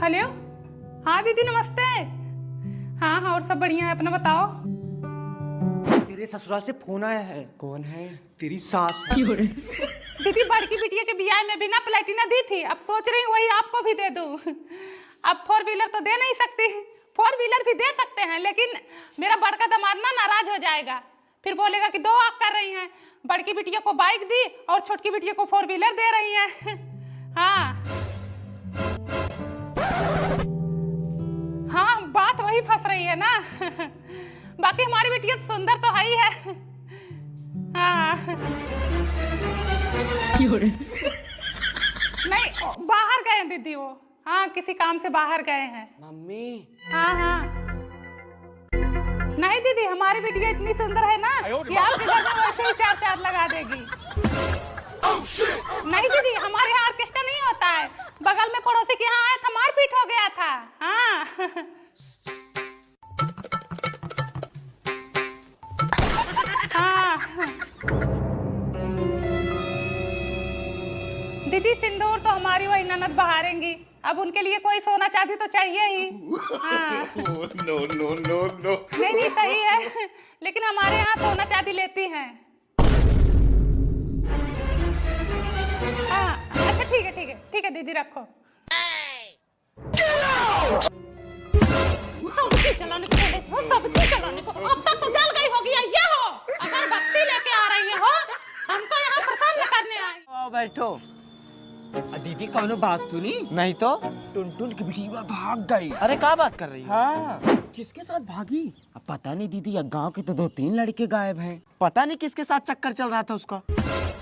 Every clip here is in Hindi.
हेलो। हाँ दीदी नमस्ते। हाँ हाँ और सब बढ़िया है, अपना बताओ। तेरे ससुराल से फोन आया है। कौन है? तेरी सास। दीदी बड़की बिटिया के बियाह में बिना प्लेटिना दी थी, अब सोच रही हूँ वही आपको भी दे दूँ। अब 4 व्हीलर तो दे नहीं सकती, 4 व्हीलर भी दे सकते हैं लेकिन मेरा बड़का दामाद ना नाराज हो जाएगा, फिर बोलेगा कि 2 आप कर रही हैं। बड़की बिटिया को बाइक दी और छोटकी बिटिया को 4 व्हीलर दे रही हैं। हाँ हाँ बात वही फंस रही है ना। बाकी हमारी बिटिया सुंदर तो है ही है। हाँ नहीं बाहर गए हैं दीदी वो, हाँ किसी काम से बाहर गए हैं। मम्मी। हाँ हाँ नहीं दीदी हमारी बिटिया इतनी सुंदर है ना कि आपके घर में वैसे ही 4 लगा देगी। नहीं दीदी हमारे यहाँ ऑर्केस्ट्रा नहीं होता है, बगल में पड़ोसी के यहाँ आया था, मारपीट हो गया था। हाँ हाँ दीदी सिंदूर तो हमारी वही ननद बहारेंगी, अब उनके लिए कोई सोना चांदी तो चाहिए ही। हाँ। No no no no. नहीं सही है, लेकिन हमारे यहाँ सोना चांदी लेती हैं। हाँ अच्छा ठीक है दीदी रखो। सब्जी चलाने को बोले थे, सब्जी चलाने को, अब तक तो जल गई होगी। ये हो अगर बत्ती लेके आ रही हो हमको यहाँ प्रसन्न करने आए। बैठो। दीदी कौनो बात सुनी? नहीं तो। टुनटुन की बिटिया भाग गई। अरे क्या बात कर रही है? हाँ किसके साथ भागी? अब पता नहीं दीदी, गांव के तो 2-3 लड़के गायब हैं। पता नहीं किसके साथ चक्कर चल रहा था उसका।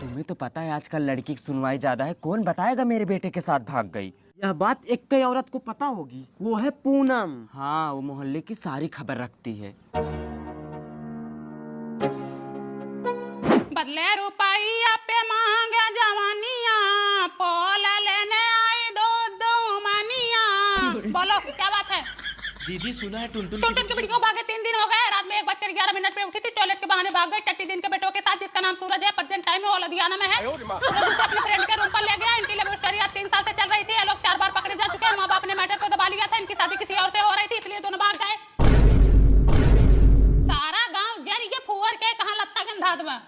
तुम्हें तो पता है आजकल लड़की की सुनवाई ज्यादा है, कौन बताएगा मेरे बेटे के साथ भाग गई। यह बात एक कई औरत को पता होगी, वो है पूनम। हाँ वो मोहल्ले की सारी खबर रखती है। बदले रुपया पे मांगे जवानिया, पोल लेने आई दो मनिया। बोलो क्या बात है? दीदी सुना है टुनटुन की बेटी को भागे 3 दिन हो गए, रात में 1:11 पे उठी थी, टॉयलेट के बहाने भाग गई। टट्टी दिन के बेटों के साथ, जिसका नाम सूरज है, प्रेजेंट टाइम में वो लुधियाना में है। अपने फ्रेंड के रूम पर ले गया, इनकी लव स्टोरी 3 साल से चल रही थी, ये लोग 4 बार पकड़े जा चुके हैं। माँ बाप ने मैटर को दबा लिया था, इनकी शादी किसी और से हो रही थी, इसलिए दोनों भाग गए। सारा गाँव जर ये फुहर के कहाँ लगता गंधाद में,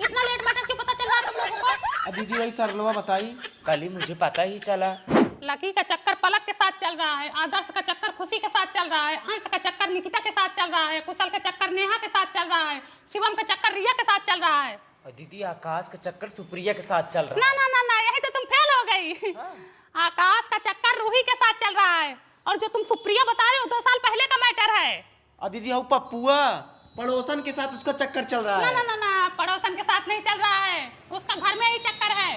इतना लेट मैटर क्यों पता चल रहा तुम लोगों को? दीदी वही सरलवा बताई। कल ही मुझे पता ही चला। लकी का चक्कर पलक के साथ चल रहा है, आदर्श का चक्कर खुशी के साथ चल रहा है, अंश का चक्कर निकिता के साथ चल रहा है, कुशल का चक्कर नेहा के साथ चल रहा है, शिवम का चक्कर रिया के साथ चल रहा है, और दीदी आकाश का चक्कर सुप्रिया के साथ चल रहा है। ना यही तो तुम फेल हो गई। आकाश का चक्कर रूही के साथ चल रहा है, और जो तुम सुप्रिया बता रहे हो 2 साल पहले का मैटर है। दीदी हूँ पप्पुआ, पड़ोसन के साथ उसका चक्कर चल रहा है। ना पड़ोसन के साथ नहीं चल रहा है, उसका घर में ही चक्कर है।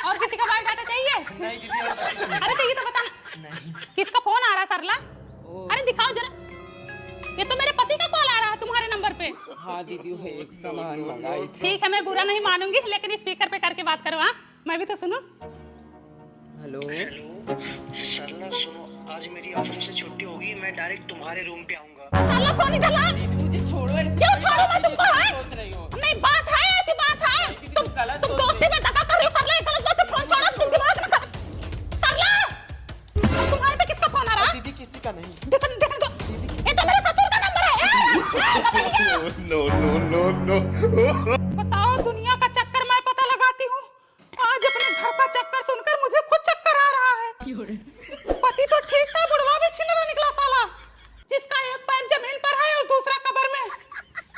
और किसी का बायोडाटा चाहिए? नहीं दीदी। अरे चाहिए तो बता। नहीं। किसका फोन आ रहा है सरला? अरे दिखाओ जरा, ये तो मेरे पति का कॉल आ रहा है तुम्हारे नंबर पे। हाँ दीदी वो एक सामान मंगाई थी। ठीक है मैं बुरा नहीं मानूंगी, लेकिन स्पीकर पे करके बात करो। हाँ मैं भी तो सुनूं। हेलो सरला सुनो, आज मेरी ऑफिस से छुट्टी होगी, मैं डायरेक्ट तुम्हारे रूम पे आऊंगा। सरला फोन नहीं चला। मुझे छोड़ो। क्यों छोड़ो मैं तुमको? है सोच रही हो? नहीं बात है, ऐसी बात है। तुम दोस्ती में धक्का कर रही हो सरला, ये गलत बात है। फोन छोड़ो, तुम दिमाग में सरला। तुम्हारे पे किसका फोन आ रहा है? दीदी किसी का नहीं। देखने दो, ये तो मेरे ससुर का नंबर है। No no no no. बताओ दुनिया का चक्कर मैं पता लगाती हूँ, आज अपने घर का चक्कर सुनकर मुझे खुद चक्कर आ रहा है। पति तो ठीक था, बुढ़वा भी छिनरा निकला साला, जिसका एक पैर जमीन पर है और दूसरा कब्र में।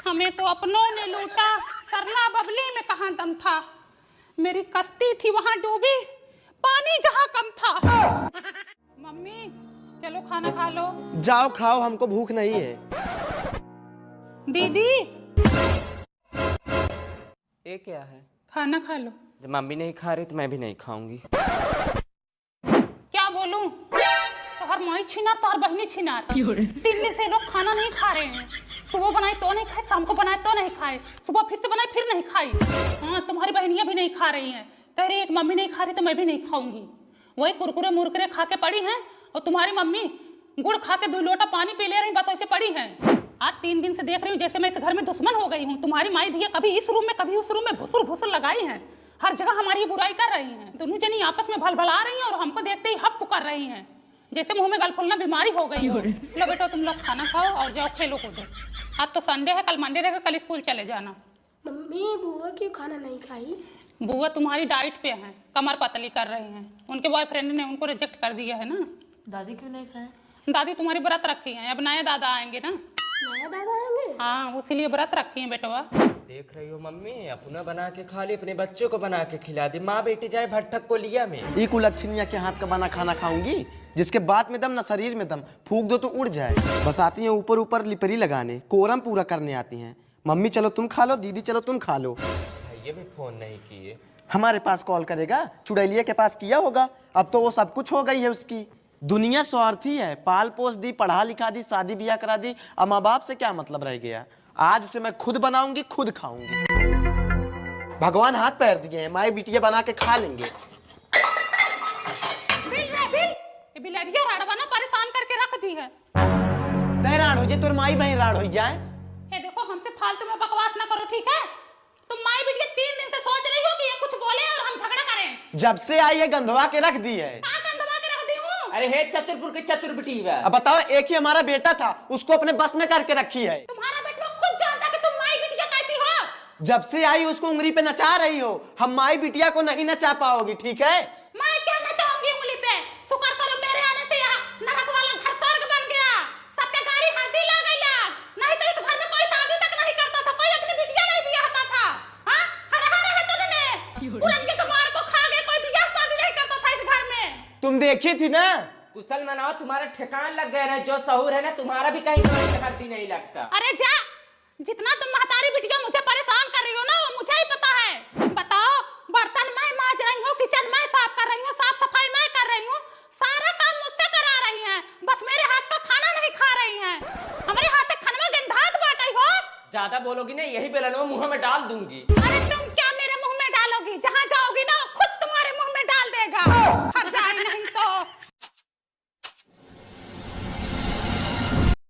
हमें तो अपनों ने लूटा, सरला बबली में कहाँ दम था। मेरी कश्ती थी वहाँ डूबी, पानी जहाँ कम था। मम्मी चलो खाना खा लो। जाओ खाओ, हमको भूख नहीं है। दीदी ये क्या है? खाना खा लो। जब मम्मी नहीं खा रही तो मैं भी नहीं खाऊंगी। क्या बोलूं? तो हर माई छिनार तो हर बहनी छिनार। 3 दिन से लोग खाना नहीं खा रहे हैं, सुबह बनाए तो नहीं खाए, शाम को बनाए तो नहीं खाए, सुबह फिर से बनाए फिर नहीं खाई। हाँ तुम्हारी बहनियां भी नहीं खा रही हैं, कह रही एक मम्मी नहीं खा रही तो मैं भी नहीं खाऊंगी। वही कुरकुरे मुरकुरे खा के पड़ी हैं, और तुम्हारी मम्मी गुड़ खा के 2 लोटा पानी पी ले रही, बस ऐसे पड़ी हैं। आज 3 दिन से देख रही हूँ जैसे मैं इस घर में दुश्मन हो गई हूँ। तुम्हारी माई धिया कभी इस रूम में कभी उस रूम में भुसुर भुसुर लगाई हैं, हर जगह हमारी बुराई कर रही हैं। दोनों जनी आपस में भलभला रही हैं और हमको देखते ही हप कर रही हैं। जैसे मुंह में गल फूलना बीमारी हो गई हो। लो बेटा तुम लोग खाना खाओ और जाओ खेलो कूदो। आज तो संडे है, कल मंडे रहेगा, कल स्कूल चले जाना। मम्मी बुआ क्यों खाना नहीं खाई? बुआ तुम्हारी डाइट पे हैं, कमर पतली कर रहे हैं। उनके बॉयफ्रेंड ने उनको रिजेक्ट कर दिया है ना। दादी क्यों नहीं खाए? दादी तुम्हारी व्रत रखी है, अब नए दादा आएंगे ना। नया दादा आएंगे? हाँ इसीलिए व्रत रखी है बेटवा। देख रही हो मम्मी, अपना बना के खा ली, अपने बच्चे को बना के खिला दी। माँ बेटी जाए भट्ठक को लिया में। एक उलक्षणिया के हाथ का बना खाना खाऊंगी जिसके बात में दम ना शरीर में दम, फूंक दो तो उड़ जाए। बस आती हैं ऊपर ऊपर लिपरी लगाने, कोरम पूरा करने आती हैं। मम्मी चलो तुम खा लो, दीदी चलो तुम खा लो। ये भी फोन नहीं किए। हमारे पास कॉल करेगा, चुड़ैलिया के पास किया होगा। अब तो वो सब कुछ हो गई है उसकी। दुनिया स्वार्थी है, पाल पोस दी, पढ़ा लिखा दी, शादी ब्याह करा दी, अब माँ बाप से क्या मतलब रह गया। आज से मैं खुद बनाऊंगी, खुद खाऊंगी। भगवान हाथ पैर दिए हैं, माई बिटिया बना के खा लेंगे। बिलरिया राड़वा ना परेशान करके रख दी है। तय राड़ हो जाए तो माई बहन राड़ हो जाए। ये देखो हमसे फालतू में बकवास ना करो, ठीक है? तुम माई बिटिया 3 दिन से सोच रही हो कि ये कुछ बोले और हम झगड़ा करें। जब से आई है गंधवा के रख दी है। कहाँ गंदवा के रख दी हूँ? अरे हे चतुरपुर के चतुर बेटी है। अब बताओ, एक ही हमारा बेटा था, उसको अपने बस में करके रखी है। तुम्हारा बेटा खुद जानता कि तुम माई बिटिया कैसी हो। जब से आई उसको उंगली पे नचा रही हो, हम माई बिटिया को नहीं नचा पाओगी, ठीक है? मैं क्या नचाऊंगी उंगली पे? शुक्र करो मेरे आने से यहाँ नरक वाला घर स्वर्ग बन गया। सबके गाड़ी हल्दी ला गई है। नहीं तो इस घर में कोई शादी तक नहीं करता था, कोई अपनी बिटिया नहीं ब्याहता था। हाँ हरा है तुमने, पुरन के कुमार को खा गए, कोई ब्याह शादी नहीं करता था इस घर में। तुम देखी थी ना। कुशल मनाओ, तुम्हारा ठिकान लग गया ना। जो सहूर है ना तुम्हारा भी कहीं हल्दी नहीं लगता। अरे जा, जितना तुम महतारी बिटिया मुझे परेशान कर रही हो ना, वो मुझे ही पता है। बताओ, बर्तन मैं मांज रही हूँ, किचन मैं साफ कर रही हूँ, साफ सफाई मैं कर रही हूँ, सारा काम मुझसे करा रही हैं। बस मेरे हाथ का खाना नहीं खा रही हैं। हमारे हाथ के खाने में गंधात बाटी हो। ज्यादा बोलोगी ना, यही बेलन में मुंह में डाल दूंगी। अरे तुम क्या मेरे मुंह में डालोगी? जहाँ जाओगी ना खुद तुम्हारे मुंह में डाल देगा।